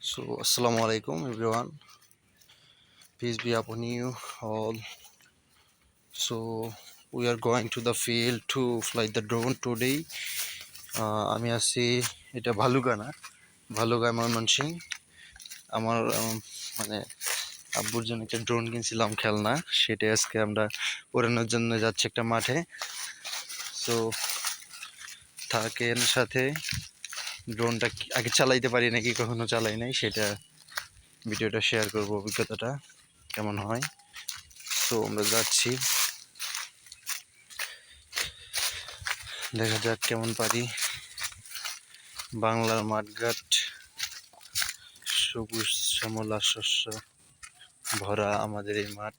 So, Assalamu alaikum everyone. Peace be upon you all. So, we are going to the field to fly the drone today. আমি আছি এটা ভালুকা না ভালুকা ময়মনসিং আমার মানে আব্বুর জন্য একটা ড্রোন কিনছিলাম খেলনা সেটা আজকে আমরা ওড়ানোর জন্য যাচ্ছি একটা মাঠে। সো থাকেন সাথে। ড্রোনটা আগে চালাইতে পারি নাকি কখনো চালাই নাই সেটা ভিডিওটা শেয়ার করব অভিজ্ঞতাটা কেমন হয়। সো আমরা যাচ্ছি, দেখা যাক কেমন পারি। বাংলার মাঠঘাট সবুজ শ্যামলা শস্য ভরা আমাদের এই মাঠ।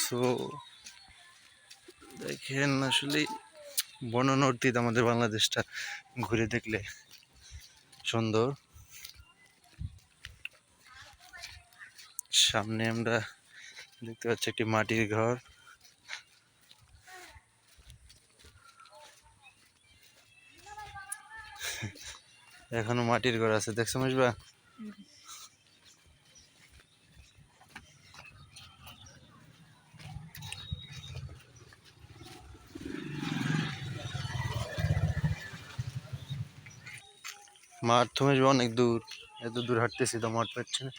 সো দেখেন আসলে বনানীতে আমাদের বাংলাদেশটা ঘুরে দেখলে সুন্দর। সামনে আমরা দেখতে পাচ্ছি একটি মাটির ঘর। এখনো মাটির ঘর আছে, দেখছো মিসবা? মাঠ তো মিসবা অনেক দূর, এত দূর হাঁটতেছি তো মাঠ পাচ্ছি না।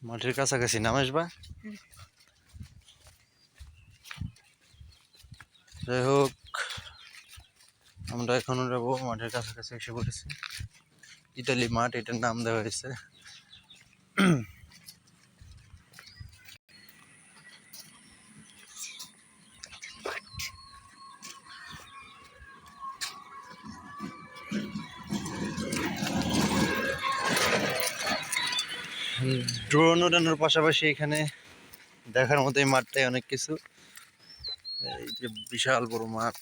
মাঠের কাছাকাছি না মিসবা? যাই হোক, আমরা এখনো যাবো, মাঠের কাছাকাছি এসে পড়েছি। ইটালি মাঠ, এটার নাম দেওয়া হয়েছে। ড্রোন ওড়ানোর পাশাপাশি এখানে দেখার মতো এই মাঠটাই অনেক কিছু। এই যে বিশাল বড় মাঠ,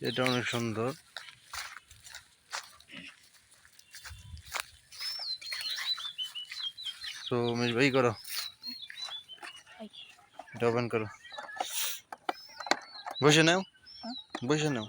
এটা অনেক সুন্দর। তো মিস ভাই করো, এটা ওপেন করো, বসে নাও, বসে নাও।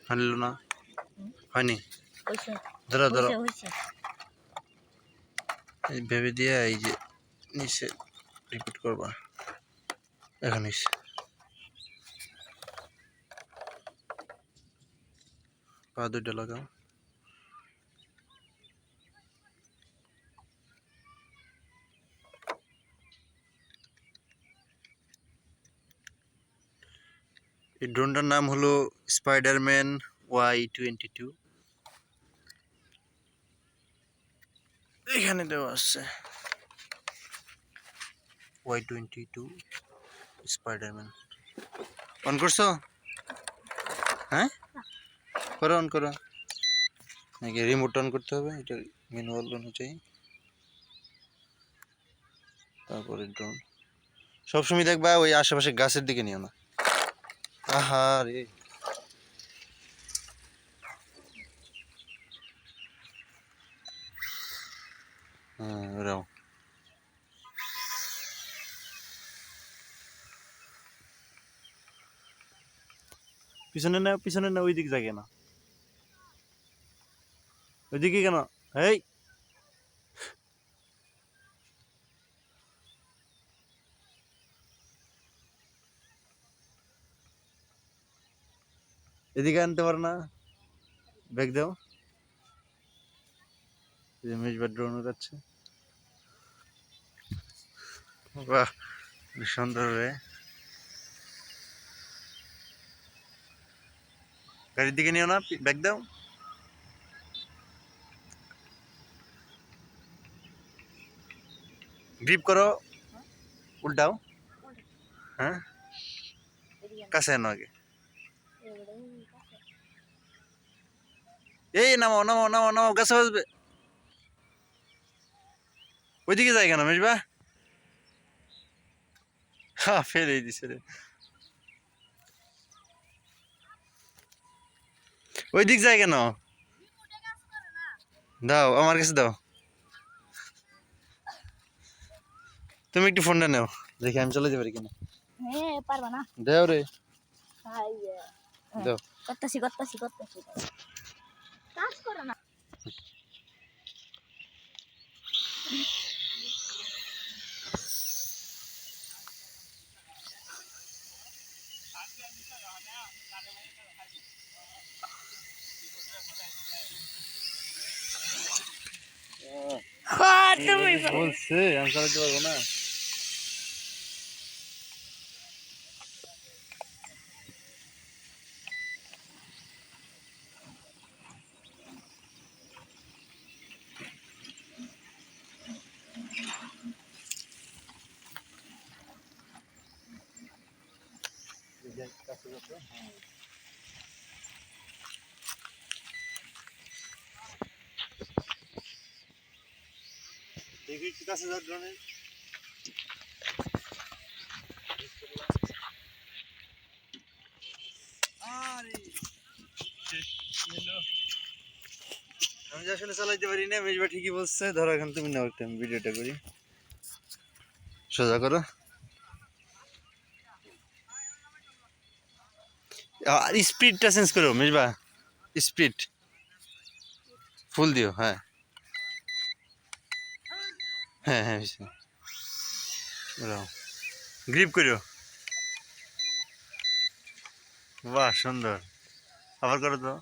হানলো না, হয়নি, ধরো ধরো, এই ভেবে দিয়ে এই যে নিচে রিপিট করবা, এখন নিচে পা দুইটা লাগাও। এই ড্রোনটার নাম হলো স্পাইডারম্যান y20-2। এখানে দেওয়া আছে y20-2 স্পাইডারম্যান। অন করছো? হ্যাঁ, করো, অন করো। নাকি রিমোট অন করতে হবে, এটা ম্যানুয়াল অনুযায়ী। তারপরে ড্রোন সবসময় দেখবা ওই আশেপাশে গাছের দিকে নিও না। আহা রে, হ্যাঁ ওরাও পিছনে না ওই দিক যায় কেন? ওইদিকে কেন? এই এদিকে আনতে পারো না? ব্যাগ দাও। মেজবার ড্রোন উড়াচ্ছে। বাহ, সুন্দর রে। গাড়ির দিকে নিও না, ব্যাগ দাও। গ্রিপ করো, উল্টাও। হ্যাঁ, কাছে আনো আগে। এই নামাও নামাও নামাও নামাও, গাছে বাজবে। ওইদিকে যায় কেন মেজবা? হ্যাঁ, ফেলে দিছে রে। ওই দিক যায় কেন? দাও, আমার কাছে দাও। তুমি একটু ফোনটা নাও, দেখি আমি চলে যেতে পারি কিনা। হ্যাঁ, পারবা না। দাও রে, দাও। করতেছি কাজ করো না। তুমি বলছে আমি চালাতে পারবো না। দেখি একটু কাছে যাও ড্রোনের। আমি আসলে চালাইতে পারি না, মেজবা ঠিকই বলছে। ধরো এখন তুমি নাও, একটা আমি ভিডিওটা করি। সোজা করো। আর স্পিডটা চেঞ্জ করো মেজবা, স্পিড ফুল দিও। হ্যাঁ হ্যাঁ হ্যাঁ, গ্রিপ করো। বাহ, সুন্দর। আবার করো তো,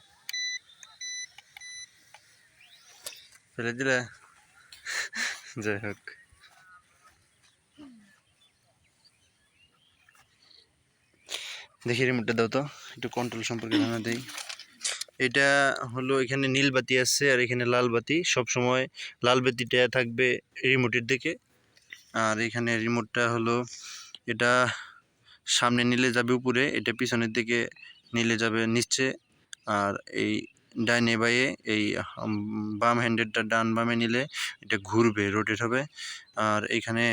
ফেলে দিলে। যাই হোক, দেখি রিমোটটা দাও তো, একটু কন্ট্রোল সম্পর্কে ধারণা দেই। এটা হলো, এখানে নীল বাতি আছে আর এখানে লাল বাতি। সব সময় লাল বাতিটা থাকবে রিমোটের দিকে। আর এখানে রিমোটটা হলো, এটা সামনে নিলে যাবে উপরে, এটা পিছনের দিকে নিলে যাবে নিচে। আর এই ডাইনে বাইয়ে এই বাম হ্যান্ডেরটা ডান বামে নিলে এটা ঘুরবে, রোটেট হবে। আর এখানে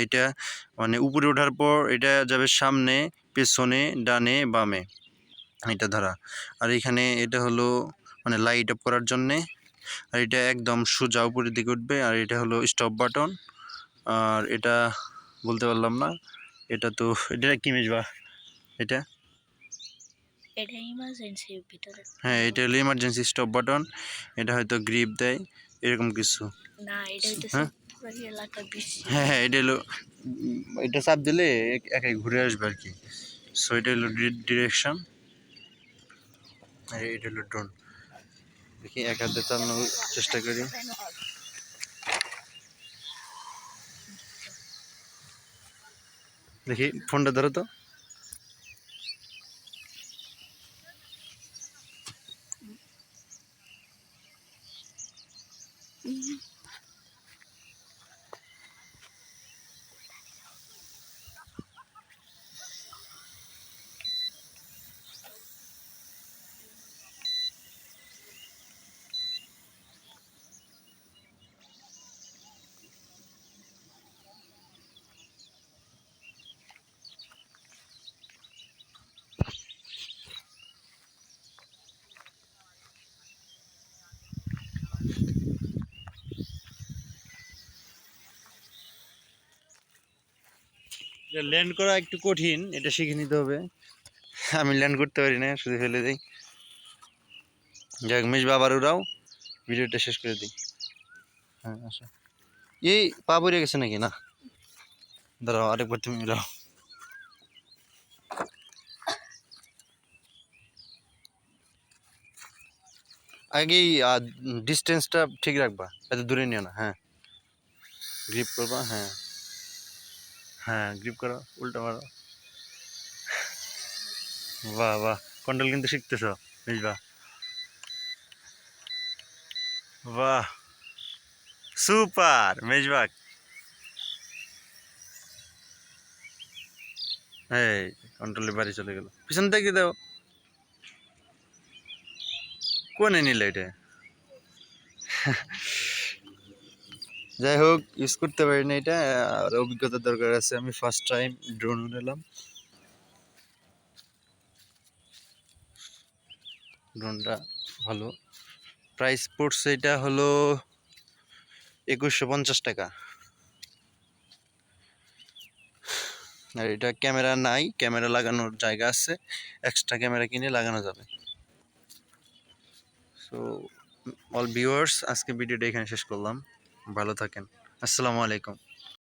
এটা মানে উপরে ওঠার পর এটা যাবে সামনে, পেছনে, ডানে, বামে, এটা ধরা। আর এখানে এটা হলো মানে লাইট অফ করার জন্যে। আর এটা একদম সোজা উপরের দিকে উঠবে। আর এটা হলো স্টপ বাটন। আর এটা বলতে পারলাম না, এটা তো, এটা কি মেজবা? এটা ইমার্জেন্সির ভিতরে। হ্যাঁ, এটা হলো ইমার্জেন্সি স্টপ বাটন। এটা হয়তো গ্রিপ দেয়, এরকম কিছু। না, এটা হইতেছে হ্যাঁ পুরো এলাকা বেশি। হ্যাঁ হ্যাঁ, এটা হলো, এটা চাপ দিলে একাই ঘুরে আসবে আর কি। সো এটা হলো ডিরেকশন। আর এটা হলো ড্রোন। দেখি এক হাতে চালানোর চেষ্টা করি। দেখি ফোনটা ধরো তো। ল্যান্ড করা একটু কঠিন, এটা শিখে নিতে হবে। আমি ল্যান্ড করতে পারি না, শুধু ফেলে দিই। যাক মিস বাবার উড়াও, ভিডিওটা শেষ করে দিই। হ্যাঁ আচ্ছা, এই পা পড়ে গেছে নাকি? না, দাঁড়াও আরেকবার তুমি উড়াও। আগেই ডিস্টেন্সটা ঠিক রাখবা, এত দূরে নিও না। হ্যাঁ, গ্রিপ করবা। হ্যাঁ হ্যাঁ, গ্রিপ করো, উল্টা মারো। বাহ বাহ, কন্ট্রোল কিন্তু শিখতেছো মিসবা। বাহ, সুপার মেজবা। এই কন্ট্রোলে বাড়ি চলে গেল, পিছন থেকে দাও। কোনে নিলে এটা? যাই হোক, ইউজ করতে পারি না এটা, আর অভিজ্ঞতার দরকার আছে। আমি ফার্স্ট টাইম ড্রোন নিলাম। ড্রোনটা ভালো, প্রাইস পড়ছে এটা হলো 2150 টাকা। আর এটা ক্যামেরা নাই, ক্যামেরা লাগানোর জায়গা আছে, এক্সট্রা ক্যামেরা কিনে লাগানো যাবে। সো অল ভিউয়ার্স, আজকে ভিডিওটা এখানে শেষ করলাম। ভালো থাকেন, আসসালামু আলাইকুম।